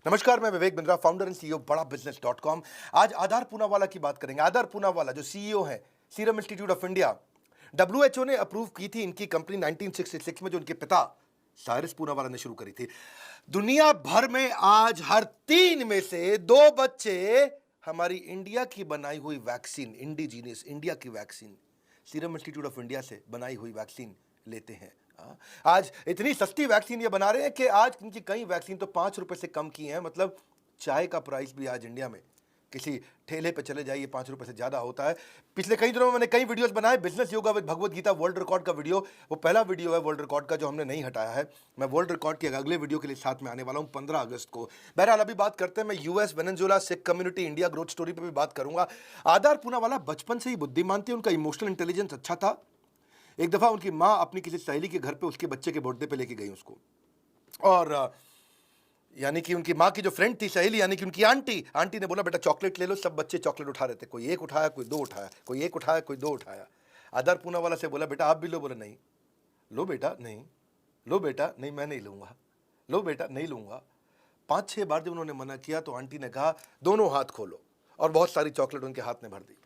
नमस्कार, मैं Vivek Bindra, founder and CEO बड़ा बिजनेस .com। आज आधार पूनावाला की बात करेंगे। आधार पूनावाला जो सीईओ है serum institute of India, WHO ने अप्रूव की थी इनकी कंपनी 1966 में, जो उनके पिता साइरस पूनावाला ने शुरू करी थी। दुनिया भर में आज हर 3 में से 2 बच्चे हमारी इंडिया की बनाई हुई वैक्सीन, इंडिजीनियस इंडिया की vaccine, serum institute of India से बनाई हुई वैक्सीन लेते हैं। आज इतनी सस्ती वैक्सीन ये बना रहे हैं कि आज इनकी कई वैक्सीन तो 5 रुपए से कम की हैं। मतलब चाय का प्राइस भी आज इंडिया में किसी ठेले पे चले जाइए 5 रुपए से ज्यादा होता है। पिछले कई दिनों में मैंने कई वीडियोस बनाए, business yoga with Bhagavad Gita world record का वीडियो, वो पहला वीडियो है वर्ल्ड रिकॉर्ड का जो हमने नहीं हटाया है। मैं वर्ल्ड रिकॉर्ड के अगले वीडियो के लिए साथ में आने वाला हूं 15 अगस्त को। बहरहाल अभी बात करते हैं, मैं US, Venezuela, Sikh community, India growth story पर भी बात करूंगा। आधार पूनावाला बचपन से ही बुद्धिमान थे, उनका इमोशनल इंटेलिजेंस अच्छा था। एक दफा उनकी माँ अपनी किसी सहेली के घर पे उसके बच्चे के बर्थडे पे लेके गई उसको, और यानी कि उनकी माँ की जो फ्रेंड थी, सहेली, यानी कि उनकी आंटी ने बोला बेटा चॉकलेट ले लो। सब बच्चे चॉकलेट उठा रहे थे, कोई एक उठाया, कोई 2 उठाया, कोई एक उठाया, कोई 2 उठाया। आधार पूनावाला से बोला बेटा आप भी लो। बोला नहीं। लो बेटा नहीं, लो बेटा नहीं, मैं नहीं लूंगा, लो बेटा नहीं लूंगा। 5-6 बार जब उन्होंने मना किया तो आंटी ने कहा दोनों हाथ खोलो, और बहुत सारी चॉकलेट उनके हाथ में भर दी।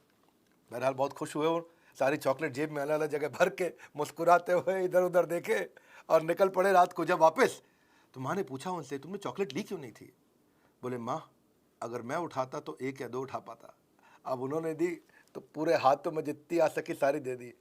बहरहाल बहुत खुश हुए और सारी चॉकलेट जेब में अलग अलग जगह भर के मुस्कुराते हुए इधर उधर देखे और निकल पड़े। रात को जब वापस, तो माँ ने पूछा उनसे तुमने चॉकलेट ली क्यों नहीं थी? बोले माँ अगर मैं उठाता तो 1 या 2 उठा पाता, अब उन्होंने दी तो पूरे हाथों में जितनी आ सकी सारी दे दी।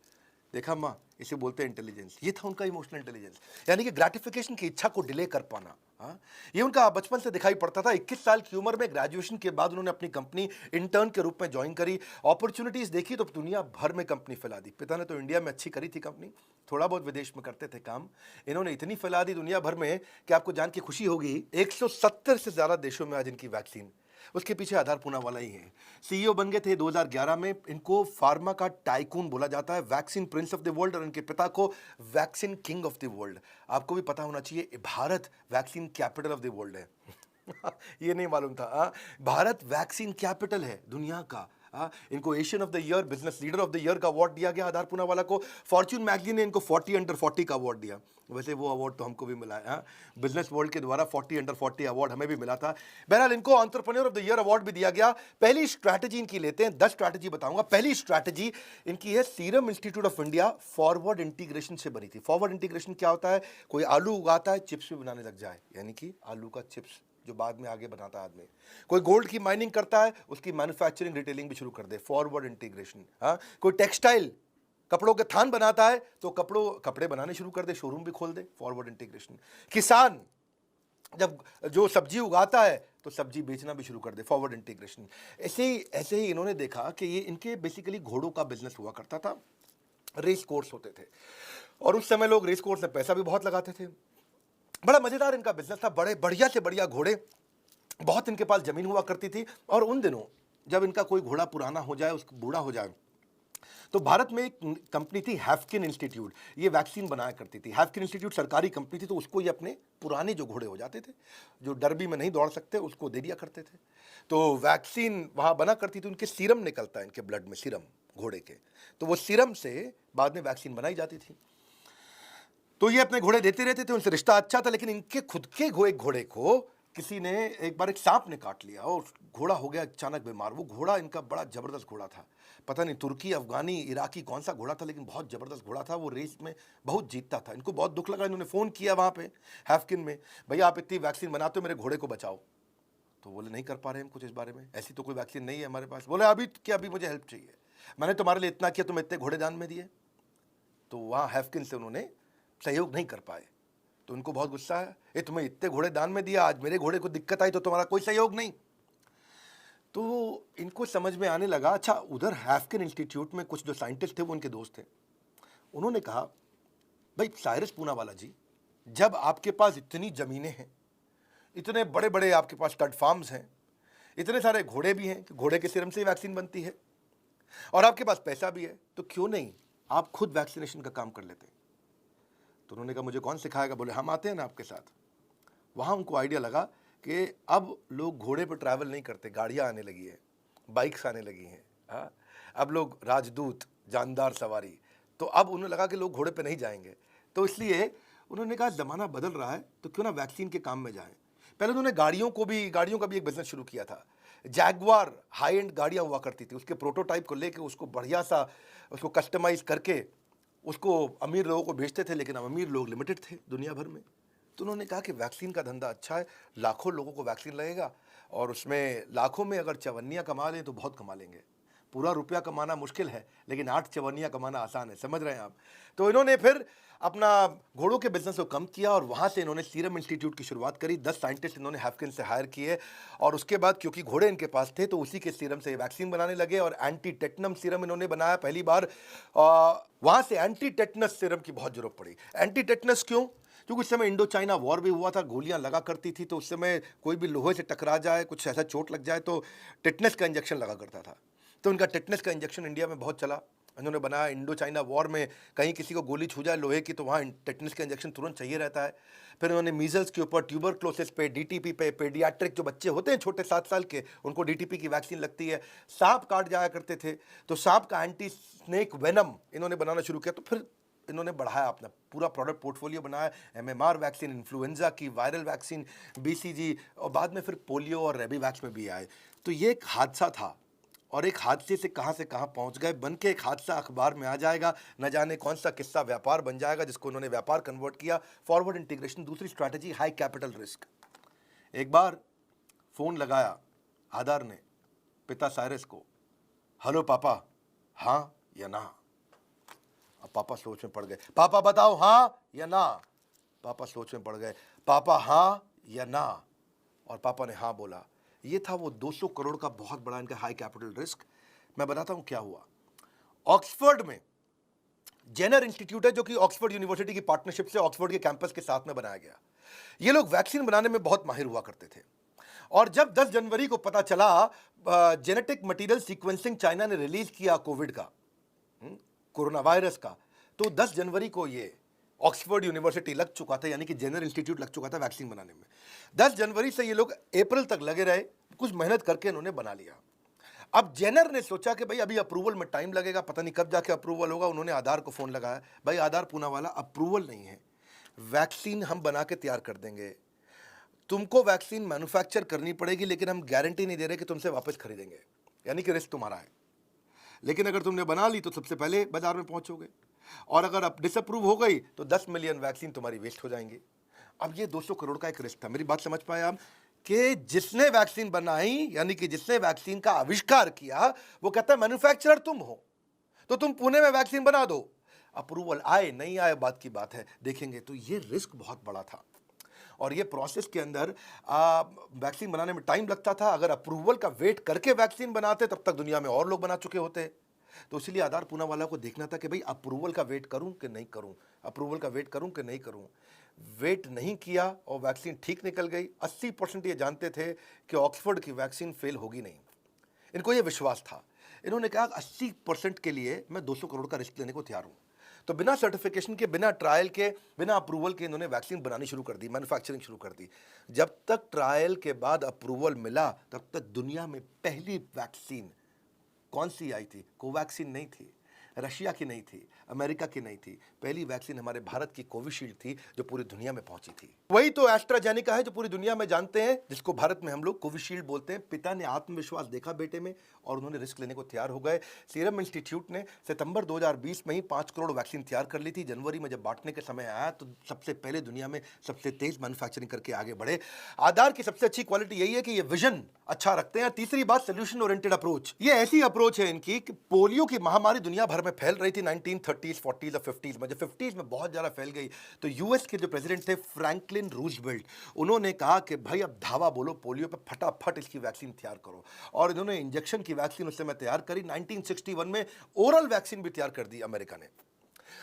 देखा माँ, इसे बोलते हैं इंटेलिजेंस। ये था उनका इमोशनल इंटेलिजेंस, यानी कि ग्रेटिफिकेशन की इच्छा को डिले कर पाना। हाँ, ये उनका बचपन से दिखाई पड़ता था। 21 साल की उम्र में ग्रेजुएशन के बाद उन्होंने अपनी कंपनी इंटर्न के रूप में ज्वाइन करी। अपॉर्चुनिटीज देखी तो दुनिया भर में कंपनी फैला दी। पिता ने तो इंडिया में अच्छी करी थी कंपनी, थोड़ा बहुत विदेश में करते थे काम। इन्होंने इतनी फैला दी दुनिया भर में कि आपको जान के खुशी होगी 170 से ज्यादा देशों में आज इनकी वैक्सीन। उसके पीछे आधार पूनावाला ही है। सीईओ बन गए थे 2011 में। इनको फार्मा का टाइकून बोला जाता है, vaccine Prince of the world, और इनके पिता को vaccine king of the world. आपको भी पता होना चाहिए Bharat vaccine capital of the world है। ये नहीं मालूम था। भारत वैक्सीन कैपिटल है दुनिया का। इनको Asian of the year, business leader of the year का अवार्ड दिया गया आधार पूनावाला को। फॉर्च्यून मैगजीन ने इनको 40 अंडर 40 का अवार्ड दिया। वैसे वो अवार्ड तो हमको भी मिला है, बिजनेस वर्ल्ड के द्वारा 40 अंडर 40 अवार्ड हमें भी मिला था। बहरहाल इनको entrepreneur of the year award भी दिया गया। पहली स्ट्रैटेजी इनकी लेते हैं, 10 स्ट्रैटेजी बताऊंगा। पहली स्ट्रैटेजी इनकी है serum institute of India forward integration से बनी थी। फॉरवर्ड इंटीग्रेशन क्या होता है? कोई आलू उगाता है, चिप्स भी बनाने लग जाए, यानी कि आलू का चिप्स जो बाद में आगे बनाता है आदमी। कोई गोल्ड की माइनिंग करता है, उसकी मैन्युफैक्चरिंग रिटेलिंग भी शुरू कर दे, फॉरवर्ड इंटीग्रेशन। कोई टेक्सटाइल, कपड़ों के थान बनाता है तो कपड़े बनाने शुरू कर दे, शोरूम भी खोल दे, फॉरवर्ड इंटीग्रेशन। किसान जब जो सब्जी उगाता है तो सब्जी बेचना भी शुरू कर दे, फॉरवर्ड इंटीग्रेशन। ऐसे ही इन्होंने देखा कि ये इनके बेसिकली घोड़ों का बिजनेस हुआ करता था, रेस कोर्स होते थे, और उस समय लोग रेस कोर्स में पैसा भी बहुत लगाते थे। बड़ा मजेदार इनका बिजनेस था, बड़े बढ़िया से बढ़िया घोड़े, बहुत इनके पास जमीन हुआ करती थी। और उन दिनों जब इनका कोई घोड़ा पुराना हो जाए, उसको बूढ़ा हो जाए, तो भारत में एक कंपनी थी हैफकिन इंस्टीट्यूट, ये वैक्सीन बनाया करती थी। हैफकिन इंस्टीट्यूट सरकारी कंपनी थी, तो उसको ये अपने पुराने जो घोड़े हो जाते थे, जो डर्बी में नहीं दौड़ सकते, उसको दे दिया करते थे। तो वैक्सीन वहाँ बना करती थी। उनके सीरम निकलता है, इनके ब्लड में सीरम घोड़े के, तो वो सीरम से बाद में वैक्सीन बनाई जाती थी। तो ये अपने घोड़े देते रहते थे, उनसे रिश्ता अच्छा था। लेकिन इनके खुद के घोड़े को किसी ने एक बार, एक सांप ने काट लिया और घोड़ा हो गया अचानक बीमार। वो घोड़ा इनका बड़ा जबरदस्त घोड़ा था, पता नहीं तुर्की, अफगानी, इराकी कौन सा घोड़ा था, लेकिन बहुत जबरदस्त घोड़ा था। वो रेस में बहुत जीतता था। इनको बहुत दुख लगा, इन्होंने फ़ोन किया वहाँ पे हैफकिन में, भैया आप इतनी वैक्सीन बनाते हो, मेरे घोड़े को बचाओ। तो बोले नहीं कर पा रहे हम कुछ इस बारे में, ऐसी तो कोई वैक्सीन नहीं है हमारे पास। बोले अभी क्या, अभी मुझे हेल्प चाहिए, मैंने तुम्हारे लिए इतना किया, तुम्हें इतने घोड़े दान में दिए। तो वहाँ हैफकिन से उन्होंने सहयोग नहीं कर पाए। तो उनको बहुत गुस्सा है, ये तुम्हें इतने घोड़े दान में दिया, आज मेरे घोड़े को दिक्कत आई तो तुम्हारा कोई सहयोग नहीं। तो इनको समझ में आने लगा, अच्छा उधर हैफकिन इंस्टीट्यूट में कुछ जो साइंटिस्ट थे वो उनके दोस्त थे। उन्होंने कहा भाई साइरस पूनावाला जी, जब आपके पास इतनी जमीनें हैं, इतने बड़े बड़े आपके पास स्टड फार्म्स हैं, इतने सारे घोड़े भी हैं कि घोड़े के सीरम से ही वैक्सीन बनती है, और आपके पास पैसा भी है, तो क्यों नहीं आप खुद वैक्सीनेशन का काम कर लेते? तो उन्होंने कहा मुझे कौन सिखाएगा? बोले हम आते हैं ना आपके साथ। वहाँ उनको आइडिया लगा कि अब लोग घोड़े पर ट्रैवल नहीं करते, गाड़ियाँ आने लगी है, बाइक्स आने लगी हैं, हाँ, अब लोग राजदूत, जानदार सवारी, तो अब उन्हें लगा कि लोग घोड़े पे नहीं जाएंगे। तो इसलिए उन्होंने कहा ज़माना बदल रहा है, तो क्यों ना वैक्सीन के काम में जाएं। पहले उन्होंने गाड़ियों का भी एक बिजनेस शुरू किया था। जैगवार हाई एंड गाड़ियाँ हुआ करती थी, उसके प्रोटोटाइप को लेके उसको बढ़िया सा उसको कस्टमाइज़ करके उसको अमीर लोगों को बेचते थे, लेकिन अब अमीर लोग लिमिटेड थे दुनिया भर में। तो उन्होंने कहा कि वैक्सीन का धंधा अच्छा है, लाखों लोगों को वैक्सीन लगेगा और उसमें लाखों में अगर चवन्नियाँ कमा लें तो बहुत कमा लेंगे। पूरा रुपया कमाना मुश्किल है, लेकिन 8 चवन्नियाँ कमाना आसान है, समझ रहे हैं आप। तो इन्होंने फिर अपना घोड़ों के बिजनेस को कम किया और वहाँ से इन्होंने सीरम इंस्टीट्यूट की शुरुआत करी। 10 साइंटिस्ट इन्होंने हैफकिन से हायर किए और उसके बाद क्योंकि घोड़े इनके पास थे तो उसी के सीरम से वैक्सीन बनाने लगे और एंटी टेटनम सीरम इन्होंने बनाया पहली बार। वहाँ से एंटी टेटनस सीरम की बहुत जरूरत पड़ी। एंटी टेटनस क्यों? क्योंकि उस समय इंडो चाइना वॉर भी हुआ था, गोलियां लगा करती थी, तो उस समय कोई भी लोहे से टकरा जाए, कुछ ऐसा चोट लग जाए तो टेटनस का इंजेक्शन लगा करता था। तो उनका टेटनस का इंजेक्शन इंडिया में बहुत चला। उन्होंने बनाया, इंडो चाइना वॉर में कहीं किसी को गोली छू जाए लोहे की तो वहाँ टेटनस का इंजेक्शन तुरंत चाहिए रहता है। फिर उन्होंने मीजल्स के ऊपर, ट्यूबरक्लोसिस पे, डीटीपी पे, पेडियाट्रिक जो बच्चे होते हैं छोटे 7 साल के, उनको डीटीपी की वैक्सीन लगती है। सांप काट जाया करते थे तो सांप का एंटी स्नेक वेनम इन्होंने बनाना शुरू किया। तो फिर इन्होंने बढ़ाया, अपना पूरा प्रोडक्ट पोर्टफोलियो बनाया। एमएमआर वैक्सीन, इन्फ्लुएंजा की, वायरल वैक्सीन, बीसीजी और बाद में फिर पोलियो और रेबी वैक्स में भी आए। तो ये एक हादसा था और एक हादसे से कहाँ पहुंच गए, बन के एक हादसा अखबार में आ जाएगा, न जाने कौन सा किस्सा व्यापार बन जाएगा जिसको उन्होंने व्यापार कन्वर्ट किया। फॉरवर्ड इंटीग्रेशन, दूसरी स्ट्रैटेजी हाई कैपिटल रिस्क। एक बार फोन लगाया आधार ने पिता साइरस को, हेलो पापा, हाँ या ना। अब पापा सोच में पड़ गए, पापा बताओ हाँ या ना। पापा सोच में पड़ गए, पापा हाँ या ना, और पापा ने हाँ बोला। ये था वो 200 करोड़ का बहुत बड़ा इनका हाई कैपिटल रिस्क। मैं बताता हूं क्या हुआ। ऑक्सफोर्ड में जेनर इंस्टीट्यूट है जो कि ऑक्सफोर्ड यूनिवर्सिटी की पार्टनरशिप से ऑक्सफोर्ड के कैंपस के साथ में बनाया गया। ये लोग वैक्सीन बनाने में बहुत माहिर हुआ करते थे और जब 10 जनवरी को पता चला जेनेटिक मटेरियल सीक्वेंसिंग चाइना ने रिलीज किया कोविड का, कोरोना वायरस का, तो 10 जनवरी को ये ऑक्सफोर्ड यूनिवर्सिटी लग चुका था, यानी कि जेनर इंस्टीट्यूट लग चुका था वैक्सीन बनाने में। 10 जनवरी से ये लोग अप्रैल तक लगे रहे, कुछ मेहनत करके इन्होंने बना लिया। अब जेनर ने सोचा कि भाई अभी अप्रूवल में टाइम लगेगा, पता नहीं कब जाके अप्रूवल होगा। उन्होंने आधार को फोन लगाया, भाई आधार पूनावाला, अप्रूवल नहीं है, वैक्सीन हम बना के तैयार कर देंगे, तुमको वैक्सीन मैन्युफैक्चर करनी पड़ेगी, लेकिन हम गारंटी नहीं दे रहे कि तुमसे वापस खरीदेंगे, यानी कि रिस्क तुम्हारा है। लेकिन अगर तुमने बना ली तो सबसे पहले बाजार में पहुंचोगे, और अगर अब डिसअप्रूव हो गई तो 10 मिलियन वैक्सीन तुम्हारी वेस्ट हो जाएंगी। अब ये 200 करोड़ का एक रिस्क था। मेरी बात समझ पाए आप कि जिसने वैक्सीन बनाई, यानी कि जिसने वैक्सीन का आविष्कार किया, वो कहता है मैन्युफैक्चरर तुम हो तो तुम पुणे में वैक्सीन बना दो। अप्रूवल आए नहीं आए बात की बात है, देखेंगे। तो ये रिस्क बहुत बड़ा था और ये प्रोसेस के अंदर वैक्सीन बनाने में टाइम लगता था। अगर अप्रूवल का वेट करके वैक्सीन बनाते तब तक दुनिया में और लोग बना चुके होते। तो इसलिए आधार पूनावाला को देखना था कि भाई अप्रूवल का वेट करूं कि नहीं करूं, अप्रूवल का वेट करूं कि नहीं करूं। वेट नहीं किया और वैक्सीन ठीक निकल गई। 80% ये जानते थे कि ऑक्सफोर्ड की वैक्सीन फेल होगी नहीं, इनको ये विश्वास था। इन्होंने कहा 80% के लिए मैं 200 करोड़ का रिस्क लेने को तैयार हूं। तो बिना सर्टिफिकेशन के, बिना ट्रायल के, बिना अप्रूवल के इन्होंने वैक्सीन बनानी शुरू कर दी, मैन्युफैक्चरिंग शुरू कर दी। जब तक ट्रायल के बाद अप्रूवल मिला तब तक दुनिया में पहली वैक्सीन कौन सी आई थी? कोवैक्सीन नहीं थी, रशिया की नहीं थी, अमेरिका की नहीं थी। पहली वैक्सीन हमारे भारत की कोविशील्ड थी जो पूरी दुनिया में पहुंची थी। वही तो एस्ट्राजेनेका है जो पूरी दुनिया में जानते हैं, जिसको भारत में हम लोग कोविशील्ड बोलते हैं। पिता ने आत्मविश्वास देखा बेटे में और उन्होंने रिस्क लेने को तैयार हो गए। सीरम इंस्टीट्यूट ने सितंबर 2020 में ही 5 करोड़ वैक्सीन तैयार कर ली थी। जनवरी में जब बांटने के समय आया तो सबसे पहले दुनिया में सबसे तेज मैन्युफैक्चरिंग करके आगे बढ़े। आधार की सबसे अच्छी क्वालिटी यही है कि ये विजन अच्छा रखते हैं। तीसरी बात, सोल्यूशन ओरिएंटेड अप्रोच। ये ऐसी अप्रोच है इनकी कि पोलियो की महामारी दुनिया भर में फैल रही थी 1930s, 40s और 50s में। जब 50s में बहुत ज़्यादा फैल गई तो यूएस के जो प्रेसिडेंट थे फ्रैंकलिन रूजवेल्ट, उन्होंने कहा कि भाई अब धावा बोलो पोलियो पे, फटाफट इसकी वैक्सीन तैयार करो। और इन्होंने इंजेक्शन की वैक्सीन उस समय तैयार करी। 1961 में ओरल वैक्सीन भी तैयार कर दी अमेरिका ने।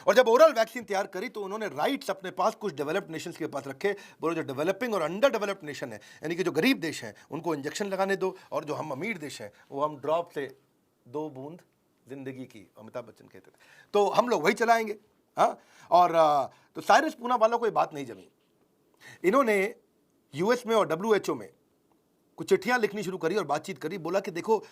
और जब ओरल वैक्सीन तैयार करी तो उन्होंने राइट्स अपने पास कुछ डेवलप्ड नेशंस के पास रखे। बोलो जो डेवलपिंग और अंडर डेवलप्ड नेशन है, यानी कि जो गरीब देश हैं, उनको इंजेक्शन लगाने दो, और जो हम अमीर देश हैं वो हम ड्रॉप से 2 बूंद जिंदगी की, अमिताभ बच्चन कहते थे, तो हम लोग वही चलाएंगे। हाँ, और तो साइरस पूनावाला को ये बात नहीं जमी। इन्होंने यूएस में और डब्ल्यूएचओ में कुछ चिट्ठियां लिखनी शुरू करी और बातचीत करी, बोला कि देखो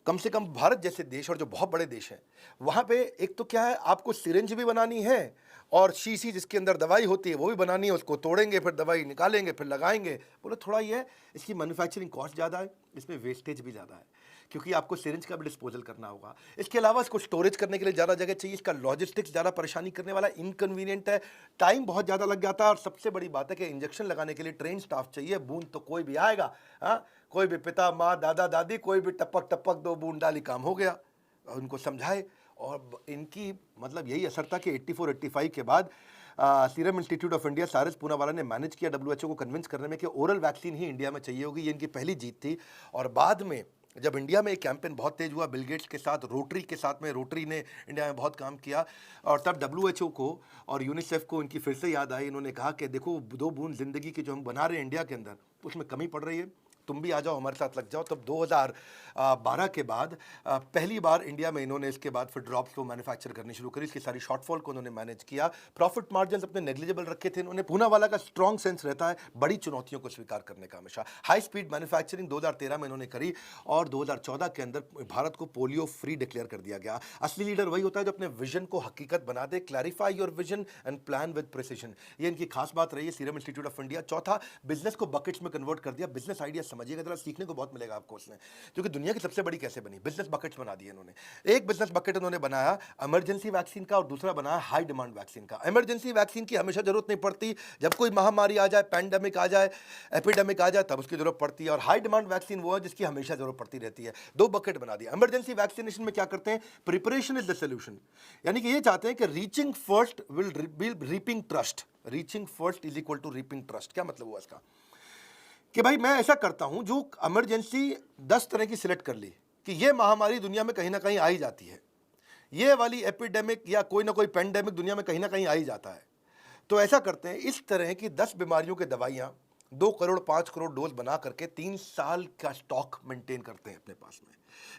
कम से कम भारत जैसे देश और जो बहुत बड़े देश हैं वहाँ पे एक तो क्या है, आपको सिरिंज भी बनानी है और शीशी जिसके अंदर दवाई होती है वो भी बनानी है, उसको तोड़ेंगे फिर दवाई निकालेंगे फिर लगाएंगे। बोले थोड़ा ये है, इसकी मैन्युफैक्चरिंग कॉस्ट ज़्यादा है, इसमें वेस्टेज भी ज़्यादा है क्योंकि आपको सिरिंज का भी डिस्पोजल करना होगा। इसके अलावा इसको स्टोरेज करने के लिए ज़्यादा जगह चाहिए, इसका लॉजिस्टिक्स ज़्यादा परेशानी करने वाला, इनकन्वीनियंट है, टाइम बहुत ज़्यादा लग जाता है और सबसे बड़ी बात है कि इंजेक्शन लगाने के लिए ट्रेन स्टाफ चाहिए। बूंद तो कोई भी आएगा, हाँ, कोई भी पिता माँ दादा दादी कोई भी टपक टपक 2 बूंद डाली काम हो गया। उनको समझाए और इनकी मतलब यही असर था कि 84-85 के बाद सीरम इंस्टीट्यूट ऑफ इंडिया सारिस पूनावाला ने मैनेज किया WHO को कन्विंस करने में कि ओरल वैक्सीन ही इंडिया में चाहिए होगी। ये इनकी पहली जीत थी। और बाद में जब इंडिया में एक कैंपेन बहुत तेज हुआ बिल गेट्स के साथ, रोटरी के साथ में, रोटरी ने इंडिया में बहुत काम किया और तब WHO को और यूनिसेफ को इनकी फिर से याद आई। इन्होंने कहा कि देखो 2 बूंद जिंदगी की जो हम बना रहे हैं इंडिया के अंदर उसमें कमी पड़ रही है, तुम भी आ जाओ हमारे साथ लग जाओ। तब 2012 के बाद पहली बार इंडिया में इन्होंने इसके बाद फिर ड्रॉप्स को मैन्युफैक्चर करनी शुरू करी। इसकी सारी शॉर्टफॉल को उन्होंने मैनेज किया। प्रॉफिट मार्जिन अपने नेग्लिजिबल रखे थे इन्होंने। पूनावाला का स्ट्रॉन्ग सेंस रहता है बड़ी चुनौतियों को स्वीकार करने का हमेशा। हाई स्पीड मैन्युफैक्चरिंग 2013 में इन्होंने करी और 2014 के अंदर भारत को पोलियो फ्री डिक्लेयर कर दिया गया। असली लीडर वही होता है जो अपने विजन को हकीकत बना दे। Clarify your vision and plan with precision, ये इनकी खास बात रही है सीरम इंस्टीट्यूट ऑफ इंडिया। चौथा, बिजनेस को बकेट्स में कन्वर्ट कर दिया। बिजनेस आइडिया समझिएगा जरा, सीखने को बहुत मिलेगा आपको उसमें, क्योंकि दुनिया की सबसे बड़ी कैसे बनी, बिजनेस बकेट्स बना दिए इन्होंने। एक बिजनेस बकेट उन्होंने बनाया इमरजेंसी वैक्सीन का और दूसरा बनाया हाई डिमांड वैक्सीन का। इमरजेंसी वैक्सीन की हमेशा जरूरत नहीं पड़ती, जब कोई महामारी आ जाए, पैंडेमिक आ जाए, एपिडेमिक आ जाए तब उसकी जरूरत पड़ती है। और हाई डिमांड वैक्सीन वो है जिसकी हमेशा जरूरत पड़ती रहती है। 2 बकेट बना दिया। इमरजेंसी वैक्सीनेशन में क्या करते हैं, प्रिपरेशन इज द सोल्यूशन, यानी कि ये चाहते हैं कि reaching first will be reaping trust. Reaching first is equal to reaping trust. क्या मतलब हुआ इसका कि भाई मैं ऐसा करता हूं जो इमरजेंसी 10 तरह की सिलेक्ट कर ली कि ये महामारी दुनिया में कहीं ना कहीं आ ही जाती है, ये वाली एपिडेमिक या कोई ना कोई पेंडेमिक दुनिया में कहीं ना कहीं आ ही जाता है। तो ऐसा करते हैं, इस तरह की 10 बीमारियों की दवाइयां 2 करोड़ 5 करोड़ डोज बना करके 3 साल का स्टॉक मेंटेन करते हैं अपने पास में,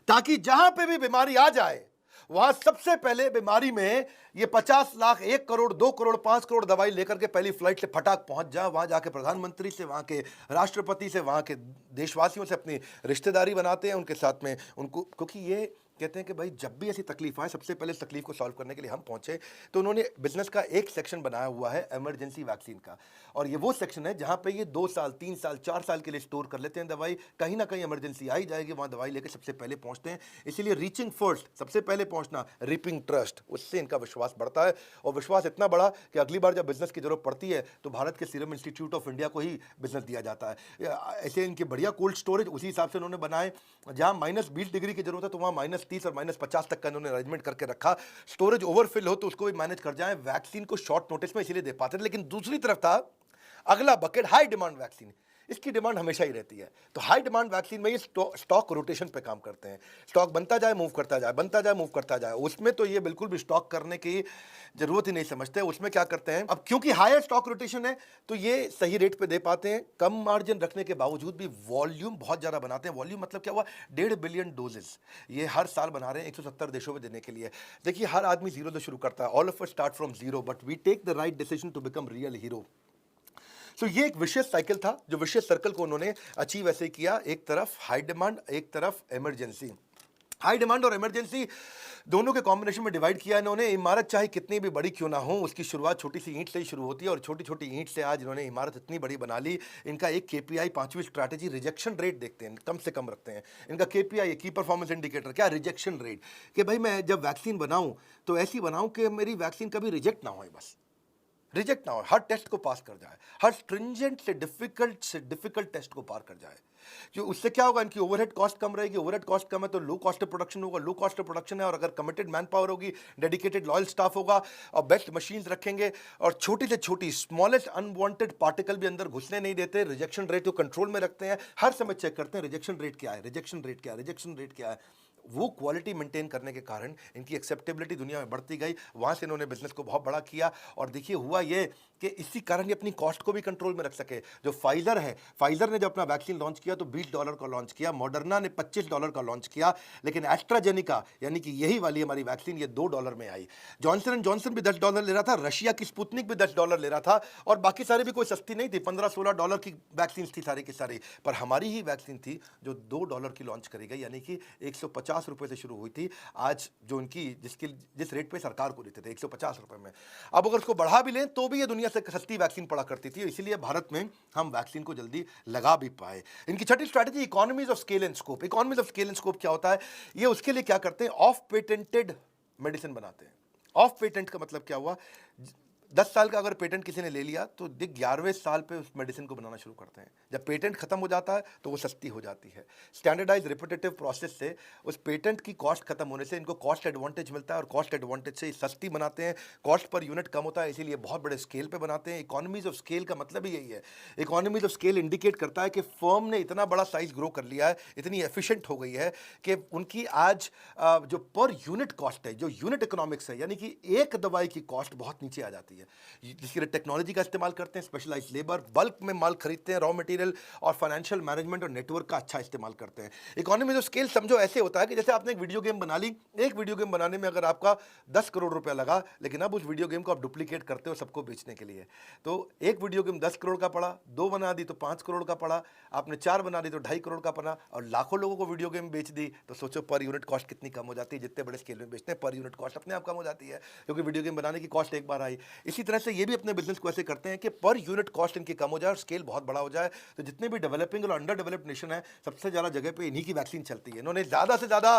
ताकि जहां पे भी बीमारी आ जाए वहां सबसे पहले बीमारी में ये 50 लाख 1 करोड़ 2 करोड़ 5 करोड़ दवाई लेकर के पहली फ्लाइट से फटाक पहुंच जाए। वहां जाके प्रधानमंत्री से, वहां के राष्ट्रपति से, वहां के देशवासियों से अपनी रिश्तेदारी बनाते हैं उनके साथ में उनको, क्योंकि ये कहते हैं कि भाई जब भी ऐसी तकलीफ आए सबसे पहले इस तकलीफ को सॉल्व करने के लिए हम पहुंचे। तो उन्होंने बिजनेस का एक सेक्शन बनाया हुआ है इमरजेंसी वैक्सीन का, और ये वो सेक्शन है जहां पे ये 2 साल 3 साल 4 साल के लिए स्टोर कर लेते हैं दवाई। कहीं ना कहीं इमरजेंसी आई जाएगी, वहां दवाई लेकर सबसे पहले पहुंचते हैं। इसीलिए रीचिंग फर्स्ट, सबसे पहले पहुंचना, रीपिंग ट्रस्ट, उससे इनका विश्वास बढ़ता है। और विश्वास इतना बड़ा कि अगली बार जब बिजनेस की जरूरत पड़ती है तो भारत के सीरम इंस्टीट्यूट ऑफ इंडिया को ही बिजनेस दिया जाता है। ऐसे इनके बढ़िया कोल्ड स्टोरेज उसी हिसाब से उन्होंने बनाए, जहां -20 डिग्री की जरूरत है तो वहां -30 और -50 तक का इन्होंने अरेंजमेंट करके रखा। स्टोरेज ओवरफिल हो तो उसको भी मैनेज कर जाए। वैक्सीन को शॉर्ट नोटिस में इसीलिए दे पाते थे। लेकिन दूसरी तरफ था अगला बकेट, हाई डिमांड वैक्सीन। इसकी डिमांड हमेशा ही रहती है। तो हाई डिमांड वैक्सीन में ये स्टॉक रोटेशन पे काम करते हैं। स्टॉक बनता जाए मूव करता जाए, बनता जाए मूव करता जाए। उसमें तो ये बिल्कुल भी स्टॉक करने की जरूरत ही नहीं समझते। उसमें क्या करते हैं, अब क्योंकि हायर स्टॉक रोटेशन है तो ये सही रेट पे दे पाते हैं। कम मार्जिन रखने के बावजूद भी वॉल्यूम बहुत ज्यादा बनाते हैं। वॉल्यूम मतलब क्या हुआ, 1.5 बिलियन डोजेस ये हर साल बना रहे हैं 170 देशों में देने के लिए। देखिए हर आदमी जीरो से शुरू करता है, all of us start from zero, but we take the right decision to become real hero. तो ये एक विशेष साइकिल था, जो विशेष सर्कल को उन्होंने अचीव ऐसे किया। एक तरफ हाई डिमांड, एक तरफ इमरजेंसी। हाई डिमांड और इमरजेंसी दोनों के कॉम्बिनेशन में डिवाइड किया इन्होंने। इमारत चाहे कितनी भी बड़ी क्यों ना हो, उसकी शुरुआत छोटी सी ईंट से ही शुरू होती है, और छोटी छोटी ईंट से आज इन्होंने इमारत इतनी बड़ी बना ली। इनका एक KPI 5वीं स्ट्रैटेजी रिजेक्शन रेट देखते हैं, कम से कम रखते हैं। इनका KPI की परफॉर्मेंस इंडिकेटर क्या, रिजेक्शन रेट, कि भाई मैं जब वैक्सीन बनाऊं तो ऐसी बनाऊं कि मेरी वैक्सीन कभी रिजेक्ट ना हो, बस रिजेक्ट ना हो, हर टेस्ट को पास कर जाए, हर स्ट्रिंजेंट से डिफिकल्ट टेस्ट को पार कर जाए। जो उससे क्या होगा, इनकी ओवरहेड कॉस्ट कम रहेगी। ओवरहेड कॉस्ट कम है तो लो कॉस्ट ऑफ प्रोडक्शन होगा, लो कॉस्ट ऑफ प्रोडक्शन है और अगर कमिटेड मैन पावर होगी, डेडिकेटेड लॉयल स्टाफ होगा और बेस्ट मशीन्स रखेंगे और छोटी से छोटी स्मॉलेस्ट अनवांटेड पार्टिकल भी अंदर घुसने नहीं देते, रिजेक्शन रेट को कंट्रोल में रखते हैं, हर समय चेक करते हैं रिजेक्शन रेट क्या है, रिजेक्शन रेट क्या है, रिजेक्शन रेट क्या है। वो क्वालिटी मेंटेन करने के कारण इनकी एक्सेप्टेबिलिटी दुनिया में बढ़ती गई, वहाँ से इन्होंने बिजनेस को बहुत बड़ा किया। और देखिए हुआ ये कि इसी कारण ये अपनी कॉस्ट को भी कंट्रोल में रख सके। जो फाइजर है, फाइजर ने जब अपना वैक्सीन लॉन्च किया तो $20 का लॉन्च किया, मॉडर्ना ने $25 का लॉन्च किया, लेकिन एस्ट्राजेनिका यानी कि यही वाली हमारी वैक्सीन ये $2 में आई। जॉनसन एंड जॉनसन भी $10 ले रहा था, रशिया की स्पुतनिक भी $10 ले रहा था, और बाकी सारी भी कोई सस्ती नहीं थी, $15-16 की वैक्सीन थी सारी की सारी। पर हमारी ही वैक्सीन थी जो $2 की लॉन्च करी गई, यानी कि 150 रुपए से शुरू हुई थी। आज जो उनकी जिस रेट पे सरकार को देते थे 150 रुपए में, अब अगर उसको बढ़ा भी लें तो भी ये दुनिया से सस्ती वैक्सीन पड़ा करती थी, इसीलिए भारत में हम वैक्सीन को जल्दी लगा भी पाए। इनकी छठी strategy economies of scale and scope. Economies of scale and scope क्या होता है? ये उसके लिए क्या करते हैं, ऑफ पेटेंटेड मेडिसिन बनाते हैं। ऑफ पेटेंट का मतलब क्या हुआ, 10 साल का अगर पेटेंट किसी ने ले लिया तो 11वें साल पे उस मेडिसिन को बनाना शुरू करते हैं। जब पेटेंट खत्म हो जाता है तो वो सस्ती हो जाती है। स्टैंडर्डाइज रिपीटेटिव प्रोसेस से उस पेटेंट की कॉस्ट खत्म होने से इनको कॉस्ट एडवांटेज मिलता है, और कॉस्ट एडवांटेज से सस्ती बनाते हैं, कॉस्ट पर यूनिट कम होता है, इसीलिए बहुत बड़े स्केल पे बनाते हैं। इकोनॉमीज ऑफ स्केल का मतलब ही यही है। इकोनॉमीज ऑफ स्केल इंडिकेट करता है कि फर्म ने इतना बड़ा साइज ग्रो कर लिया है, इतनी एफिशिएंट हो गई है कि उनकी आज जो पर यूनिट कॉस्ट है, जो यूनिट इकोनॉमिक्स है, यानी कि एक दवाई की कॉस्ट बहुत नीचे आ जाती है। जिसके लिए टेक्नोलॉजी का इस्तेमाल करते हैं, स्पेशलाइज्ड लेबर, बल्क में माल खरीदते हैं, रॉ मटेरियल, और फाइनेंशियल मैनेजमेंट और नेटवर्क का अच्छा इस्तेमाल करते हैं। इकोनॉमी ऑफ स्केल समझो ऐसे होता है कि जैसे आपने एक वीडियो गेम बना ली, एक वीडियो गेम बनाने में अगर आपका 10 करोड़ रुपया लगा, लेकिन अब उस वीडियो गेम को आप डुप्लीकेट करते हो सबको बेचने के लिए, तो एक वीडियो गेम 10 करोड़ का पड़ा, 2 बना दी तो 5 करोड़ का पड़ा, आपने 4 बना दी तो 2.5 करोड़ का पड़ा, और लाखों लोगों को वीडियो गेम बेच दी तो सोचो पर यूनिट कॉस्ट कितनी कम हो जाती है। जितने बड़े स्केल में बेचते हैं पर यूनिट कॉस्ट अपने आप कम हो जाती है, क्योंकि वीडियो गेम बनाने की कॉस्ट एक बार आई। इसी तरह से ये भी अपने बिजनेस को ऐसे करते हैं कि पर यूनिट कॉस्ट इनकी कम हो जाए और स्केल बहुत बड़ा हो जाए। तो जितने भी डेवलपिंग और अंडर डेवलप्ड नेशन है, सबसे ज़्यादा जगह पे इन्हीं की वैक्सीन चलती है। इन्होंने ज़्यादा से ज़्यादा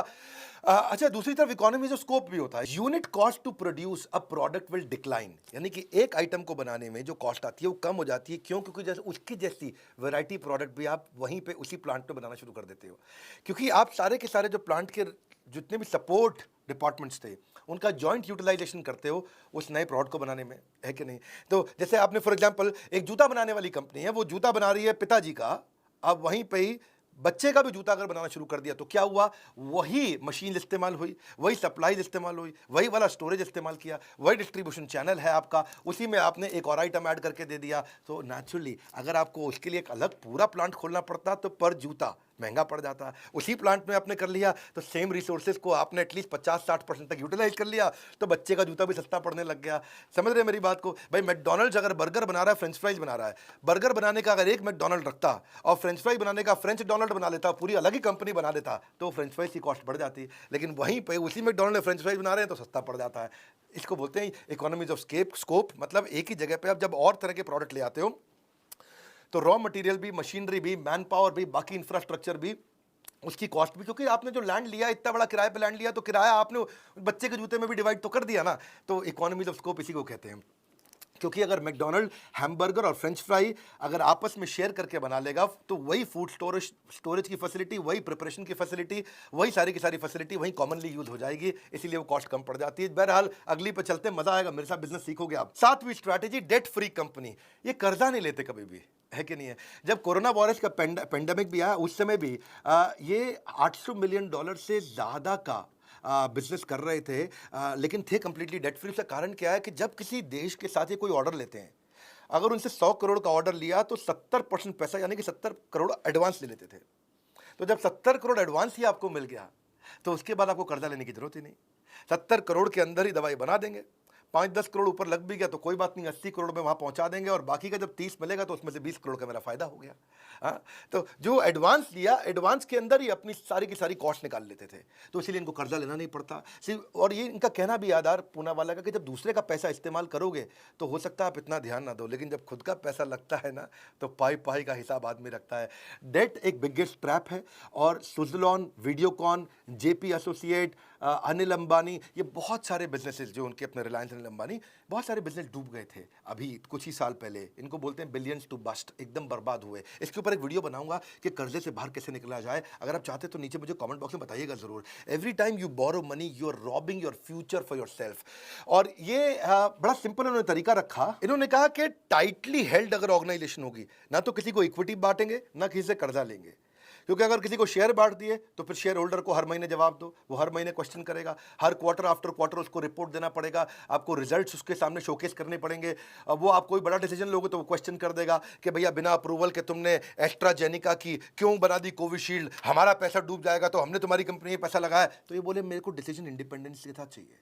अच्छा, दूसरी तरफ इकोनॉमी जो स्कोप भी होता है, unit cost to produce a product will decline, यानी कि एक आइटम को बनाने में जो कॉस्ट आती है वो कम हो जाती है। क्यों? क्योंकि जैसे उसकी जैसी वैरायटी प्रोडक्ट भी आप वहीं पे उसी प्लांट पे बनाना शुरू कर देते हो, क्योंकि आप सारे के सारे जो प्लांट के जितने भी सपोर्ट डिपार्टमेंट्स थे उनका जॉइंट यूटिलाइजेशन करते हो उस नए प्रोडक्ट को बनाने में, है कि नहीं? तो जैसे आपने फॉर एग्जांपल एक जूता बनाने वाली कंपनी है, वो जूता बना रही है पिताजी का, अब वहीं पे ही बच्चे का भी जूता अगर बनाना शुरू कर दिया तो क्या हुआ, वही मशीन इस्तेमाल हुई, वही सप्लाईज इस्तेमाल हुई, वही वाला स्टोरेज इस्तेमाल किया, वही डिस्ट्रीब्यूशन चैनल है आपका, उसी में आपने एक और आइटम ऐड करके दे दिया। तो नेचुरली अगर आपको उसके लिए एक अलग पूरा प्लांट खोलना पड़ता तो पर जूता महंगा पड़ जाता है। उसी प्लांट में आपने कर लिया तो सेम रिसोर्सेज को आपने एटलीस्ट 50-60% तक यूटिलाइज कर लिया, तो बच्चे का जूता भी सस्ता पड़ने लग गया। समझ रहे हैं मेरी बात को? भाई मैकडॉनल्ड्स अगर बर्गर बना रहा है, फ्रेंच फ्राइज बना रहा है, बर्गर बनाने का अगर एक मैकडॉनल्ड रखता और फ्रेंच फ्राइज बनाने का फ्रेंच डोनाल्ड बना लेता, पूरी अलग ही कंपनी बना देता, तो फ्रेंच फ्राइज की कॉस्ट बढ़ जाती। लेकिन वहीं पर उसी मैकडॉनल्ड में फ्रेंच फ्राइज बना रहे हैं तो सस्ता पड़ जाता है। इसको बोलते हैं इकोनॉमीज ऑफ स्कोप। मतलब एक ही जगह पर आप जब और तरह के प्रोडक्ट ले आते हो तो रॉ मटेरियल भी, मशीनरी भी, मैन पावर भी, बाकी इंफ्रास्ट्रक्चर भी, उसकी कॉस्ट भी, क्योंकि आपने जो लैंड लिया, इतना बड़ा किराए पे लैंड लिया, तो किराया आपने बच्चे के जूते में भी डिवाइड तो कर दिया ना। तो इकोनॉमीज ऑफ स्कोप इसी को कहते हैं। क्योंकि अगर मैकडॉनल्ड हैमबर्गर और फ्रेंच फ्राई अगर आपस में शेयर करके बना लेगा तो वही फूड स्टोरेज की फैसिलिटी, वही प्रिपरेशन की फैसिलिटी, वही सारी की सारी फैसिलिटी वही कॉमनली यूज हो जाएगी, इसीलिए वो कॉस्ट कम पड़ जाती है। बहरहाल अगली पे चलते हैं, मजा आएगा, मेरे साथ बिजनेस सीखोगे आप। 7वीं स्ट्रैटेजी, डेट फ्री कंपनी। ये कर्जा नहीं लेते कभी भी, है कि नहीं है? जब कोरोना वायरस का पेंडेमिक भी आया उस समय भी ये $800 मिलियन से ज़्यादा का बिजनेस कर रहे थे, लेकिन थे कंप्लीटली डेट फ्री। उसका कारण क्या है कि जब किसी देश के साथ ये कोई ऑर्डर लेते हैं, अगर उनसे 100 करोड़ का ऑर्डर लिया तो 70% पैसा यानी कि 70 करोड़ एडवांस ले लेते थे। तो जब 70 करोड़ एडवांस ही आपको मिल गया तो उसके बाद आपको कर्जा लेने की जरूरत ही नहीं। 70 करोड़ के अंदर ही दवाई बना देंगे, 5-10 करोड़ ऊपर लग भी गया तो कोई बात नहीं, 80 करोड़ में वहाँ पहुँचा देंगे, और बाकी का जब 30 मिलेगा तो उसमें से 20 करोड़ का मेरा फायदा हो गया। हाँ, तो जो एडवांस लिया, एडवांस के अंदर ही अपनी सारी की सारी कॉस्ट निकाल लेते थे, तो इसीलिए इनको कर्जा लेना नहीं पड़ता। और ये इनका कहना भी आधार पूना वाला का कि जब दूसरे का पैसा इस्तेमाल करोगे तो हो सकता है आप इतना ध्यान ना दो, लेकिन जब खुद का पैसा लगता है ना तो पाई पाई का हिसाब आदमी रखता है। डेट एक बिगेस्ट ट्रैप है, और सुजलॉन, वीडियोकॉन, जेपी एसोसिएट, अनिल अंबानी, ये बहुत सारे बिजनेसेस जो उनके अपने रिलायंस अनिल अंबानी, बहुत सारे बिजनेस डूब गए थे अभी कुछ ही साल पहले। इनको बोलते हैं बिलियंस टू बस्ट, एकदम बर्बाद हुए। इसके ऊपर एक वीडियो बनाऊंगा कि कर्जे से बाहर कैसे निकला जाए। अगर आप चाहते तो नीचे मुझे कमेंट बॉक्स में बताइएगा जरूर। Every time you borrow money you are robbing your future for yourself. और ये बड़ा सिंपल उन्होंने तरीका रखा। इन्होंने कहा कि टाइटली हेल्ड अगर ऑर्गेनाइजेशन होगी ना तो किसी को इक्विटी बांटेंगे ना किसी से कर्जा लेंगे, क्योंकि अगर किसी को शेयर बांट दिए तो फिर शेयर होल्डर को हर महीने जवाब दो, वो हर महीने क्वेश्चन करेगा, हर क्वार्टर आफ्टर क्वार्टर उसको रिपोर्ट देना पड़ेगा, आपको रिजल्ट्स उसके सामने शोकेस करने पड़ेंगे। अब वो आप कोई बड़ा डिसीजन लोगे तो वो क्वेश्चन कर देगा कि भैया बिना अप्रूवल के तुमने एस्ट्राजेनिका की क्यों बना दी कोविशील्ड, हमारा पैसा डूब जाएगा, तो हमने तुम्हारी कंपनी में पैसा लगाया। तो ये बोले मेरे को डिसीजन इंडिपेंडेंस के साथ चाहिए।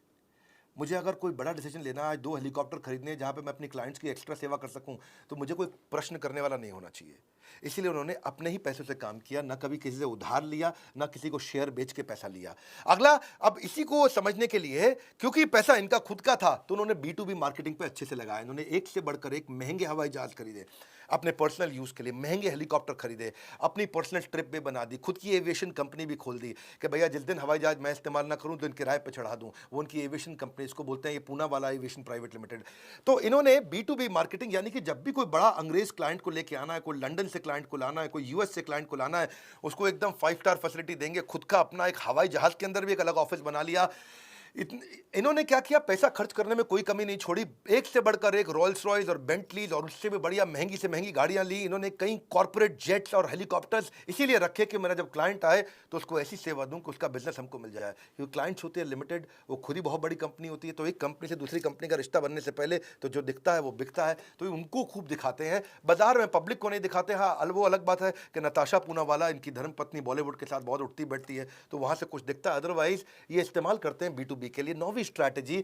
मुझे अगर कोई बड़ा डिसीजन लेना है, 2 हेलीकॉप्टर खरीदने हैं जहाँ पे मैं अपनी क्लाइंट्स की एक्स्ट्रा सेवा कर सकूं, तो मुझे कोई प्रश्न करने वाला नहीं होना चाहिए। इसीलिए उन्होंने अपने ही पैसों से काम किया, ना कभी किसी से उधार लिया, ना किसी को शेयर बेच के पैसा लिया। अगला, अब इसी को समझने के लिए, क्योंकि पैसा इनका खुद का था, तो उन्होंने B2B मार्केटिंग पे अच्छे से लगाया। इन्होंने एक से बढ़कर एक महंगे हवाई जहाज खरीदे, अपने पर्सनल यूज के लिए महंगे हेलीकॉप्टर खरीदे, अपनी पर्सनल ट्रिप भी बना दी, खुद की एविएशन कंपनी भी खोल दी कि भैया जिस दिन हवाई जहाज मैं इस्तेमाल ना करूं तो इन किराए पे चढ़ा दूं। वो उनकी एविएशन कंपनी, इसको बोलते हैं ये पूनावाला एविएशन प्राइवेट लिमिटेड। तो इन्होंने B2B मार्केटिंग, यानी कि जब भी कोई बड़ा अंग्रेज क्लाइंट को लेके आना है, कोई लंदन से क्लाइंट को लाना है, कोई US से क्लाइंट को लाना है, उसको एकदम 5 स्टार फैसिलिटी देंगे। खुद का अपना एक हवाई जहाज के अंदर भी एक अलग ऑफिस बना लिया। इन्होंने क्या किया, पैसा खर्च करने में कोई कमी नहीं छोड़ी। एक से बढ़कर एक रॉयल्स रॉयस और बेंटलीज और उससे भी बढ़िया महंगी से महंगी गाड़ियां ली इन्होंने, कई कॉर्पोरेट जेट्स और हेलीकॉप्टर्स इसीलिए रखे कि मेरा जब क्लाइंट आए तो उसको ऐसी सेवा दूं कि उसका बिजनेस हमको मिल जाए। क्योंकि क्लाइंट्स होते हैं लिमिटेड, वो खुद ही बहुत बड़ी कंपनी होती है, तो एक कंपनी से दूसरी कंपनी का रिश्ता बनने से पहले तो जो दिखता है वो बिकता है, तो उनको खूब दिखाते हैं बाजार में, पब्लिक को नहीं दिखाते। हाँ, वो अलग बात है कि नताशा पूनावाला, इनकी धर्मपत्नी, बॉलीवुड के साथ बहुत उठती बैठती है, तो वहां से कुछ दिखता है, अदरवाइज ये इस्तेमाल करते हैं B2B के लिए। नौवीं strategy,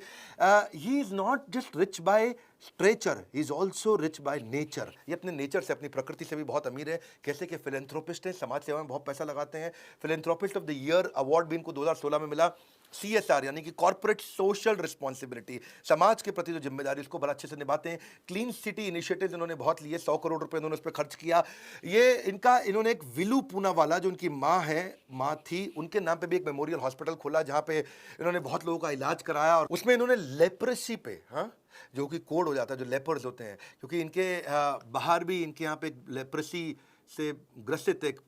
he is not just rich by stature, he is also rich by nature। ये अपने नेचर से, अपनी प्रकृति से भी बहुत अमीर है। कैसे कि फिलेंथ्रोपिस्ट है, समाज सेवा में बहुत पैसा लगाते हैं। Philanthropist of the year award भी इनको 2016 में मिला। CSR यानी कि कॉर्पोरेट सोशल रिस्पॉन्सिबिलिटी, समाज के प्रति जो जिम्मेदारी, उसको बड़ा अच्छे से निभाते हैं। क्लीन सिटी इनिशिएटिव इन्होंने बहुत लिए, 100 करोड़ रुपए इन्होंने उस पर खर्च किया। इन्होंने एक विलू पूनावाला, जो उनकी माँ थी, उनके नाम पे भी एक मेमोरियल हॉस्पिटल खोला, जहाँ पे इन्होंने बहुत लोगों का इलाज कराया। और उसमें इन्होंने लेप्रेसी पे, हाँ, जो कि कोड हो जाता है, जो लेपर्स होते हैं, क्योंकि इनके बाहर भी इनके यहाँ पे लेप्रेसी से ग्रसित एक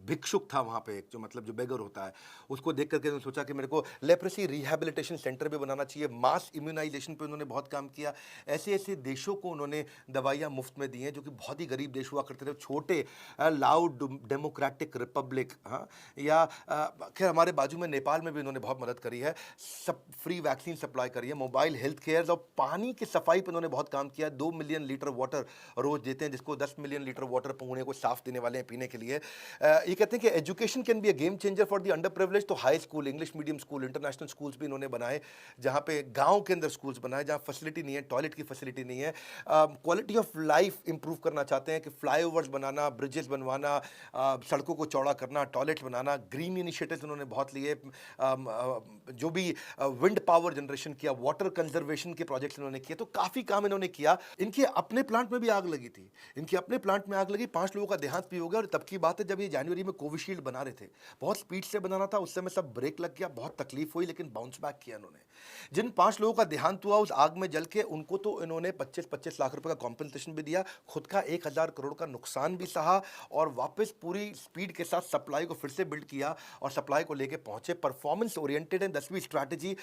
भिक्षुक था वहाँ पे, जो मतलब जो बेगर होता है, उसको देख करके उन्होंने सोचा कि मेरे को लेप्रेसी रिहैबिलिटेशन सेंटर भी बनाना चाहिए। मास इम्यूनाइजेशन पे उन्होंने बहुत काम किया। ऐसे ऐसे देशों को उन्होंने दवाइयाँ मुफ्त में दी हैं, जो कि बहुत ही गरीब देश हुआ करते थे, छोटे लाउड डेमोक्रेटिक रिपब्लिक, हाँ, या खैर हमारे बाजू में नेपाल में भी उन्होंने बहुत मदद करी है। सब फ्री वैक्सीन सप्लाई करी है, मोबाइल हेल्थ केयर और पानी की सफाई पर उन्होंने बहुत काम किया। 2 मिलियन लीटर वाटर रोज देते हैं, जिसको 10 मिलियन लीटर वाटर पुणे को साफ देने वाले हैं पीने के लिए। ये कहते हैं कि education can be a game changer for the under privilege. तो high school, English medium school, international schools भी इन्होंने बनाए, जहाँ पे गांव के अंदर स्कूल्स बनाए जहाँ फैसिलिटी नहीं है, टॉयलेट की फैसिलिटी नहीं है। क्वालिटी ऑफ लाइफ इंप्रूव करना चाहते हैं कि फ्लाईओवर्स बनाना, ब्रिजेस बनवाना, सड़कों को चौड़ा करना, टॉयलेट्स बनाना। ग्रीन इनिशिएटिव्स उन्होंने बहुत लिए, जो भी विंड पावर जनरेशन किया, वाटर कंजर्वेशन के प्रोजेक्ट्स इन्होंने किए, तो काफ़ी काम इन्होंने किया। इनके अपने प्लांट में भी आग लगी थी, इनके अपने प्लांट में आग लगी, 5 लोगों का देहांत भी हो गया। और तब की बात है जब ये जनवरी में कोविशील्ड बना रहे थे, बहुत स्पीड से बनाना था, उस समय सब ब्रेक लग गया, बहुत तकलीफ हुई, लेकिन बाउंस बैक किया इन्होंने। जिन 5 लोगों का देहांत हुआ उस आग में जल के, उनको तो इन्होंने 25-25 लाख रुपए का कॉम्पेंसेशन भी दिया, खुद का 1000 करोड़ का नुकसान भी सहा, और वापस पूरी स्पीड के साथ सप्लाई को फिर से बिल्ड किया और सप्लाई को लेके पहुंचे। परफॉर्मेंस ओरिएंटेड है। 10वीं स्ट्रैटेजी,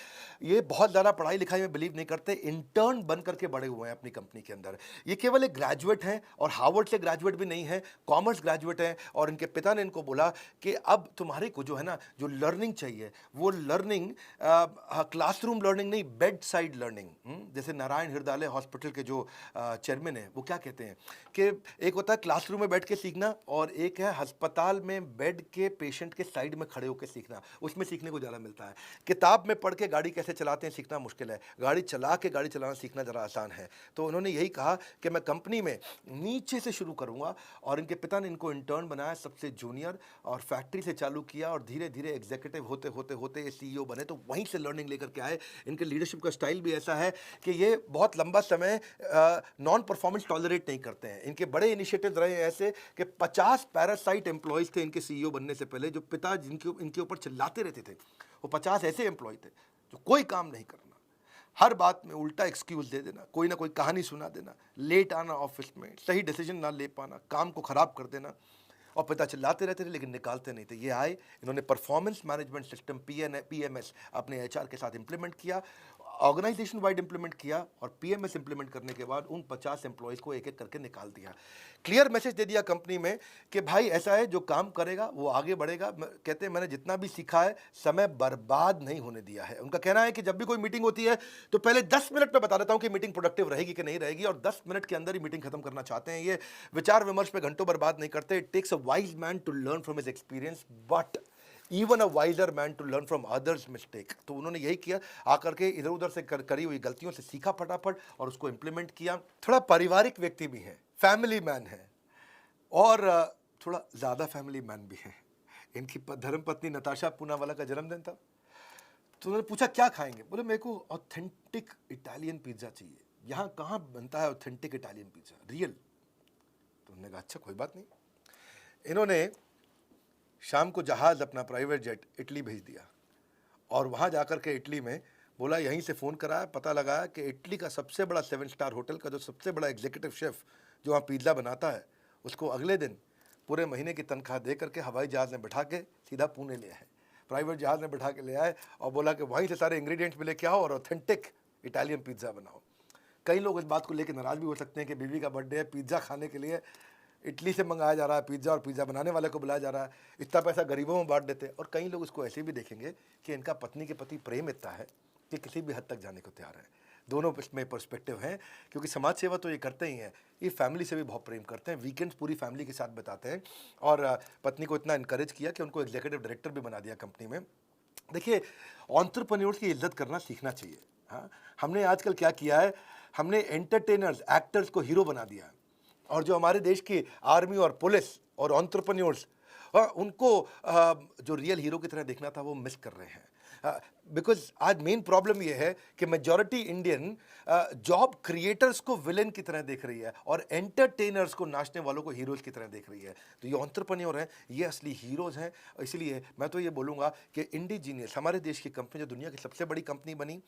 ये बहुत ज़्यादा पढ़ाई लिखाई में बिलीव नहीं करते, इंटर्न बन करके बड़े हुए हैं अपनी कंपनी के अंदर। ये केवल एक ग्रेजुएट हैं, और हार्वर्ड से ग्रेजुएट भी नहीं है, कॉमर्स ग्रेजुएट हैं। और इनके पिता ने इनको बोला कि अब तुम्हारे को जो है ना, जो लर्निंग चाहिए, वो लर्निंग क्लासरूम लर्निंग नहीं, बेड साइड लर्निंग। जैसे नारायण हृदयालय हॉस्पिटल के जो चेयरमैन है, वो क्या कहते हैं कि एक होता है क्लासरूम में बैठ के सीखना, और एक है अस्पताल में बेड के पेशेंट के साइड में खड़े होकर सीखना। उसमें सीखने को ज़्यादा मिलता है। किताब में पढ़ के गाड़ी कैसे चलाते हैं सीखना मुश्किल है, गाड़ी चला के गाड़ी चलाना सीखना ज़रा आसान है। तो उन्होंने यही कहा कि मैं कंपनी में नीचे से शुरू करूँगा, और इनके पिता ने इनको इंटर्न बनाया, सबसे जूनियर, और फैक्ट्री से चालू किया, और धीरे धीरे एग्जीक्यूटिव होते होते होते ये CEO बने। तो वहीं से लर्निंग लेकर के आए। इनके लीडरशिप का स्टाइल भी ऐसा है कि ये बहुत लंबा समय नॉन परफॉर्मेंस टॉलरेट नहीं करते हैं। इनके बड़े इनिशिएटिव रहे ऐसे कि 50 पैरासाइट एम्प्लॉयज़ थे इनके CEO बनने से पहले, जो पिता इनके ऊपर चिल्लाते रहते थे। वो 50 ऐसे एम्प्लॉय थे जो कोई काम नहीं करना, हर बात में उल्टा एक्सक्यूज दे देना, कोई ना कोई कहानी सुना देना, लेट आना ऑफिस में, सही डिसीजन ना ले पाना, काम को खराब कर देना, और पिता चिल्लाते रहते थे लेकिन निकालते नहीं थे। ये आए, इन्होंने परफॉर्मेंस मैनेजमेंट सिस्टम PMS अपने HR के साथ इंप्लीमेंट किया। ऑर्गेनाइजेशन वाइड इंप्लीमेंट किया और पीएमएस इंप्लीमेंट करने के बाद उन 50 एम्प्लॉयज़ को एक एक करके निकाल दिया। क्लियर मैसेज दे दिया कंपनी में कि भाई ऐसा है, जो काम करेगा वो आगे बढ़ेगा। कहते हैं मैंने जितना भी सीखा है समय बर्बाद नहीं होने दिया है। उनका कहना है कि जब भी कोई मीटिंग होती है तो पहले 10 मिनट में बता देता हूं कि मीटिंग प्रोडक्टिव रहेगी कि नहीं रहेगी, और 10 मिनट के अंदर ही मीटिंग खत्म करना चाहते हैं। ये विचार विमर्श पे घंटों बर्बाद नहीं करते। It takes a wise man to learn from his experience but even a wiser man to learn from others mistake. तो उन्होंने यही किया, आकर के इधर उधर से करी हुई गलतियों से सीखा फटाफट और उसको इंप्लीमेंट किया। थोड़ा पारिवारिक व्यक्ति भी है, फैमिली मैन है और थोड़ा ज़्यादा फैमिली मैन भी है। इनकी धर्मपत्नी नताशा पूनावाला का जन्मदिन था, तो उन्होंने पूछा क्या खाएंगे। बोले मेरे को ऑथेंटिक इटालियन पिज्ज़ा चाहिए। यहाँ कहाँ बनता है ऑथेंटिक इटालियन पिज्ज़ा, रियल? तो उन्होंने कहा अच्छा कोई बात नहीं। इन्होंने शाम को जहाज़ अपना प्राइवेट जेट इटली भेज दिया और वहाँ जाकर के इटली में बोला, यहीं से फ़ोन कराया, पता लगाया कि इटली का सबसे बड़ा 7 स्टार होटल का जो सबसे बड़ा एग्जीक्यूटिव शेफ़ जो वहाँ पिज़्ज़ा बनाता है, उसको अगले दिन पूरे महीने की तनख्वाह दे करके हवाई जहाज़ में बिठा के सीधा पुणे ले आए। प्राइवेट जहाज़ में बिठा के ले आए और बोला कि वहीं से सारे इंग्रेडिएंट्स भी लेके आओ और ऑथेंटिक इटालियन पिज़्ज़ा बनाओ। कई लोग इस बात को लेकर नाराज़ भी हो सकते हैं कि बीवी का बर्थडे है, पिज़्ज़ा खाने के लिए इटली से मंगाया जा रहा है पिज़्ज़ा और पिज़्ज़ा बनाने वाले को बुलाया जा रहा है, इतना पैसा गरीबों में बांट देते। और कई लोग इसको ऐसे भी देखेंगे कि इनका पत्नी के प्रति प्रेम इतना है कि किसी भी हद तक जाने को तैयार है। दोनों इसमें पर्सपेक्टिव हैं, क्योंकि समाज सेवा तो ये करते ही हैं, ये फैमिली से भी बहुत प्रेम करते हैं। वीकेंड्स पूरी फैमिली के साथ बिताते हैं और पत्नी को इतना इनकरेज किया कि उनको एग्जीक्यूटिव डायरेक्टर भी बना दिया कंपनी में। देखिए, एंटरप्रेन्योर्स की इज्जत करना सीखना चाहिए। हाँ, हमने आजकल क्या किया है, हमने एंटरटेनर्स, एक्टर्स को हीरो बना दिया और जो हमारे देश की आर्मी और पुलिस और एंटरप्रेन्योर्स उनको जो रियल हीरो की तरह देखना था वो मिस कर रहे हैं। बिकॉज आज मेन प्रॉब्लम ये है कि मेजॉरिटी इंडियन जॉब क्रिएटर्स को विलेन की तरह देख रही है और एंटरटेनर्स को, नाचने वालों को हीरोज़ की तरह देख रही है। तो ये एंटरप्रेन्योर हैं, ये असली हीरोज़ हैं। इसलिए मैं तो ये बोलूँगा कि इंडिजीनियस हमारे देश की कंपनी, जो दुनिया की सबसे बड़ी कंपनी बनी,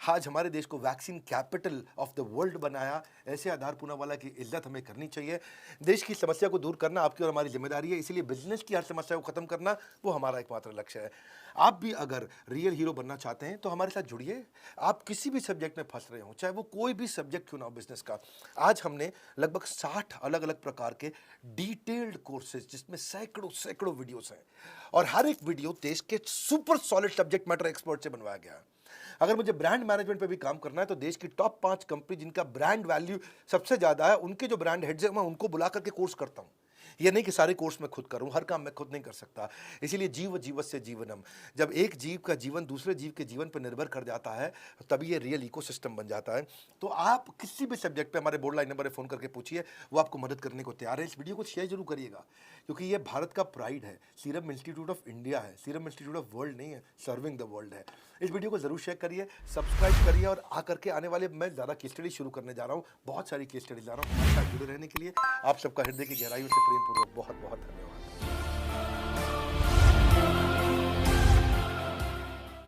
आज हमारे देश को vaccine capital of the world बनाया, ऐसे आधार पूनावाला की इज्जत हमें करनी चाहिए। देश की समस्या को दूर करना आपकी और हमारी जिम्मेदारी है, इसलिए बिजनेस की हर समस्या को खत्म करना वो हमारा एकमात्र लक्ष्य है। आप भी अगर रियल हीरो बनना चाहते हैं तो हमारे साथ जुड़िए। आप किसी भी सब्जेक्ट में फंस रहे हो, चाहे वो कोई भी सब्जेक्ट क्यों ना हो बिजनेस का, आज हमने लगभग 60 अलग अलग प्रकार के डिटेल्ड कोर्सेज, जिसमें सैकड़ों वीडियोस हैं और हर एक वीडियो देश के super solid subject matter expert से बनवाया गया है। अगर मुझे ब्रांड मैनेजमेंट पे भी काम करना है तो देश की टॉप 5 कंपनी जिनका ब्रांड वैल्यू सबसे ज़्यादा है, उनके जो ब्रांड हेड्स हैं मैं उनको बुला करके कोर्स करता हूँ। ये नहीं कि सारे कोर्स मैं खुद करूं, हर काम मैं खुद नहीं कर सकता। इसीलिए जीव जीवस्य जीवनम, जब एक जीव का जीवन दूसरे जीव के जीवन पर निर्भर कर जाता है तभी ये रियल इकोसिस्टम बन जाता है। तो आप किसी भी सब्जेक्ट पे हमारे बोर्ड लाइन नंबर पर फ़ोन करके पूछिए, वो आपको मदद करने को तैयार है। इस वीडियो को शेयर जरूर करिएगा, क्योंकि ये भारत का प्राइड है, सीरम इंस्टीट्यूट ऑफ इंडिया है, सीरम इंस्टीट्यूट ऑफ वर्ल्ड नहीं है, सर्विंग द वर्ल्ड है। इस वीडियो को जरूर शेयर करिए, सब्सक्राइब करिए और आकर के आने वाले मैं ज़्यादा केस स्टडी शुरू करने जा रहा हूँ, बहुत सारी केस स्टडी ला रहा हूँ। हमारे साथ जुड़े रहने के लिए आप सबका हृदय की गहराइयों से प्रेमपूर्वक बहुत बहुत धन्यवाद।